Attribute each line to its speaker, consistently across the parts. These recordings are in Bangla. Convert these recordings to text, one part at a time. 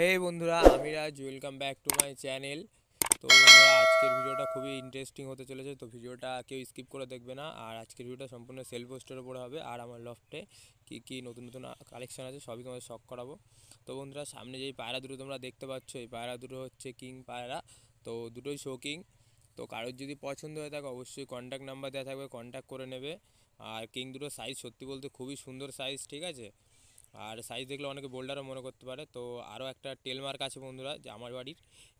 Speaker 1: হে বন্ধুরা, আমি Raj. Welcome back to my channel. তো বন্ধুরা, আজকের ভিডিওটা খুবই ইন্টারেস্টিং হতে চলেছে, তো ভিডিওটা কেউ স্কিপ করে দেখবে না। আর আজকের ভিডিওটা সম্পূর্ণ সেল পোস্টের উপরে হবে, আর আমার লফটে কী নতুন নতুন কালেকশন আছে সবই তোমাদের শখ করাবো। তো বন্ধুরা, সামনে যেই পায়রা দুটো তোমরা দেখতে পাচ্ছ, এই পায়রা দুটো হচ্ছে কিং পায়রা। তো দুটোই শোকিং। তো কারোর যদি পছন্দ হয়ে থাকে অবশ্যই কন্ট্যাক্ট নাম্বার দেওয়া থাকবে, কন্ট্যাক্ট করে নেবে। আর কিং দুটো সাইজ সত্যি বলতে খুবই সুন্দর সাইজ, ঠিক আছে। আর সাইজ দেখলে অনেকে বোল্ডারও মনে করতে পারে। তো আরও একটা টেলমার্ক আছে বন্ধুরা, যে আমার বাড়ির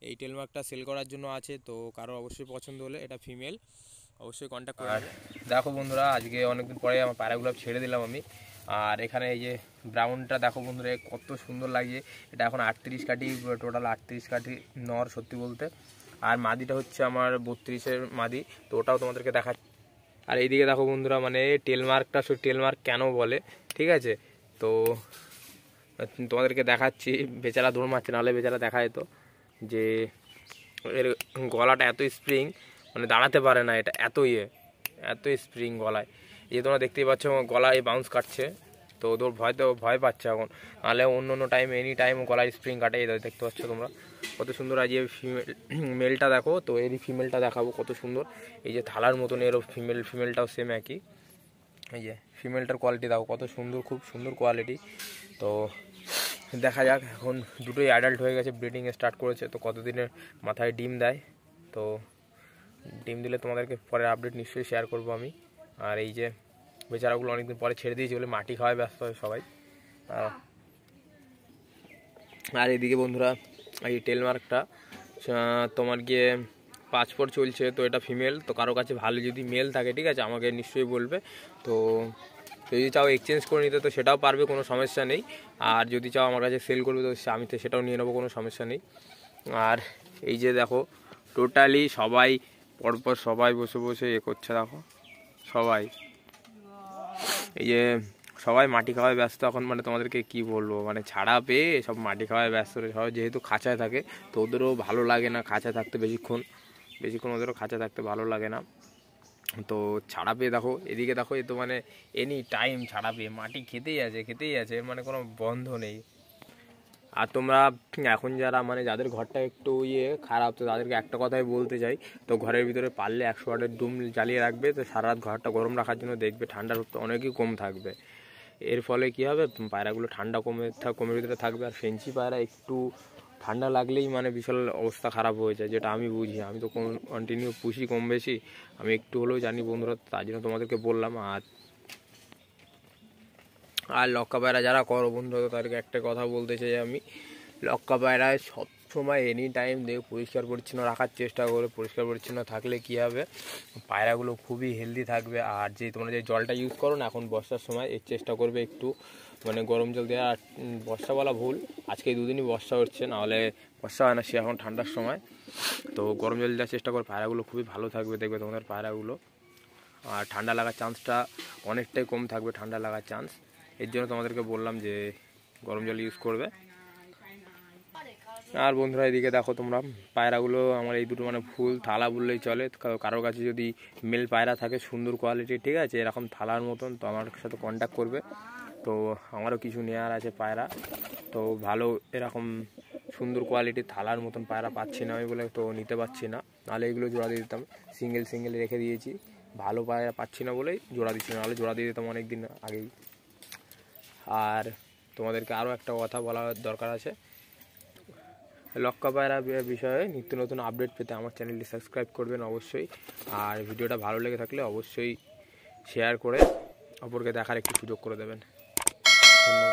Speaker 1: এই টেলমার্কটা সেল করার জন্য আছে। তো কারো অবশ্যই পছন্দ হলে, এটা ফিমেল, অবশ্যই কন্ট্যাক্ট করে। আর দেখো বন্ধুরা, আজকে অনেকদিন পরে আমার পায়রাগুলো ছেড়ে দিলাম আমি। আর এখানে এই যে ব্রাউনটা দেখো বন্ধুরা, কত সুন্দর লাগে। এটা এখন 38 কাঠি, টোটাল 38 কাঠি নর সত্যি বলতে। আর মাদিটা হচ্ছে আমার 32-এর মাদি, তো ওটাও তোমাদেরকে দেখাচ্ছি। আর এইদিকে দেখো বন্ধুরা, মানে টেলমার্কটা টেলমার্ক কেন বলে, ঠিক আছে। তো তোমাদেরকে দেখাচ্ছি, বেচারা দৌড় মারছে, নাহলে বেচারা দেখা যেত যে এর গলাটা এত স্প্রিং, মানে দাঁড়াতে পারে না, এটা এত এত স্প্রিং গলায়। এই তোমরা দেখতেই পাচ্ছ গলায় বাউন্স কাটছে, তো ওদের ভয় পাচ্ছে এখন। নাহলে অন্য টাইম এনি টাইম গলায় স্প্রিং কাটে। এই দেখতে পাচ্ছ তোমরা কত সুন্দর। আজ এই মেলটা দেখো, তো এরই ফিমেলটা দেখাবো কত সুন্দর। এই যে থালার মতন এরও ফিমেলটাও সেম একই। এই যে ফিমেলটার কোয়ালিটি দেখো কত সুন্দর, খুব সুন্দর কোয়ালিটি। তো দেখা যাক, এখন দুটোই অ্যাডাল্ট হয়ে গেছে, ব্রিডিং স্টার্ট করেছে। তো কতদিনের মাথায় ডিম দেয়, তো ডিম দিলে তোমাদেরকে পরে আপডেট নিশ্চয়ই শেয়ার করব আমি। আর এই যে বেচারাগুলো অনেকদিন পরে ছেড়ে দিয়েছি বলে মাটি খাওয়ায় ব্যস্ত হয় সবাই। আর এদিকে বন্ধুরা, এই টেলমার্কটা তোমার গিয়ে 5 পর চলছে, তো এটা ফিমেল। তো কারো কাছে ভালো যদি মেল থাকে, ঠিক আছে, আমাকে নিশ্চয়ই বলবে। তো যদি চাও এক্সচেঞ্জ করে নিতে, তো সেটাও পারবে, কোনো সমস্যা নেই। আর যদি চাও আমার কাছে সেল করবে, তো আমি তো সেটাও নিয়ে নেবো, কোনো সমস্যা নেই। আর এই যে দেখো, টোটালি সবাই পরপর সবাই বসে বসে করছে, দেখো সবাই। এই যে সবাই মাটি খাওয়ায় ব্যস্ত এখন, মানে তোমাদেরকে কি বলবো, মানে ছাড়া পেয়ে সব মাটি খাওয়ায় ব্যস্ত। সবাই যেহেতু খাঁচায় থাকে, তো ওদেরও ভালো লাগে না খাঁচায় থাকতে বেশিক্ষণ, ওদেরও খাঁচায় থাকতে ভালো লাগে না। তো ছাড়া পেয়ে দেখো, এদিকে দেখো, এ তো মানে এনি টাইম ছাড়া পেয়ে মাটি খেতেই আছে, মানে কোনো বন্ধ নেই। আর তোমরা এখন যারা মানে যাদের ঘরটা একটু খারাপ, তো তাদেরকে একটা কথাই বলতে চাই, তো ঘরের ভিতরে পারলে 100 ওয়াটের ডুম জ্বালিয়ে রাখবে, তো সারা রাত ঘরটা গরম রাখার জন্য দেখবে ঠান্ডার অনেকই কম থাকবে। এর ফলে কী হবে, পায়রাগুলো ঠান্ডা কমের ভিতরে থাকবে। আর ফেন্সি পায়রা একটু ঠান্ডা লাগলেই মানে বিশাল অবস্থা খারাপ হয়ে যায়, যেটা আমি বুঝি। আমি তো কন্টিনিউ পুষি কম বেশি, আমি একটু হলেও জানি বন্ধুরা, তার জন্য তোমাদেরকে বললাম। আর লক্কা পায়রা যারা করো বন্ধু, তাদেরকে একটা কথা বলতে চাই আমি, লক্কা পায়রায় সবসময় এনি টাইম পরিষ্কার পরিচ্ছন্ন রাখার চেষ্টা করে। পরিষ্কার পরিচ্ছন্ন থাকলে কী হবে, পায়রাগুলো খুবই হেলদি থাকবে। আর যে তোমরা যে জলটা ইউজ করো না এখন বর্ষার সময়, এর চেষ্টা করবে একটু মানে গরম জল দেওয়া। বর্ষা বলা ভুল, আজকে দুদিনই বর্ষা হচ্ছে, নাহলে বর্ষা হয় না, সে এখন ঠান্ডার সময়। তো গরম জল দেওয়ার চেষ্টা করো, পায়রাগুলো খুবই ভালো থাকবে, দেখবে তোমাদের পায়রাগুলো। আর ঠান্ডা লাগার চান্সটা অনেকটাই কম থাকবে, ঠান্ডা লাগার চান্স। এর জন্য তোমাদেরকে বললাম যে গরম জল ইউজ করবে। আর বন্ধুরা, এদিকে দেখো তোমরা, পায়রাগুলো আমার এই দুটো মানে ফুল থালা বললেই চলে। কারোর কাছে যদি মেল পায়রা থাকে সুন্দর কোয়ালিটি, ঠিক আছে, এরকম থালার মতন, তো আমার সাথে কন্ট্যাক্ট করবে। তো আমারও কিছু নেওয়ার আছে পায়রা, তো ভালো এরকম সুন্দর কোয়ালিটির থালার মতন পায়রা পাচ্ছি না আমি বলে, তো নিতে পারছি না, নাহলে এগুলো জোড়া দিয়ে দিতাম। সিঙ্গেল রেখে দিয়েছি, ভালো পায়রা পাচ্ছি না বলেই জোড়া দিচ্ছি না, নাহলে জোড়া দিয়ে দিতাম অনেক দিন আগেই। আর তোমাদেরকে আরও একটা কথা বলা দরকার আছে, লক্কা পায়রা বিষয়ে নিত্য নতুন আপডেট পেতে আমার চ্যানেলটি সাবস্ক্রাইব করবেন অবশ্যই। আর ভিডিওটা ভালো লেগে থাকলে অবশ্যই শেয়ার করে অপরকে দেখার একটু সুযোগ করে দেবেন। ধন্যবাদ।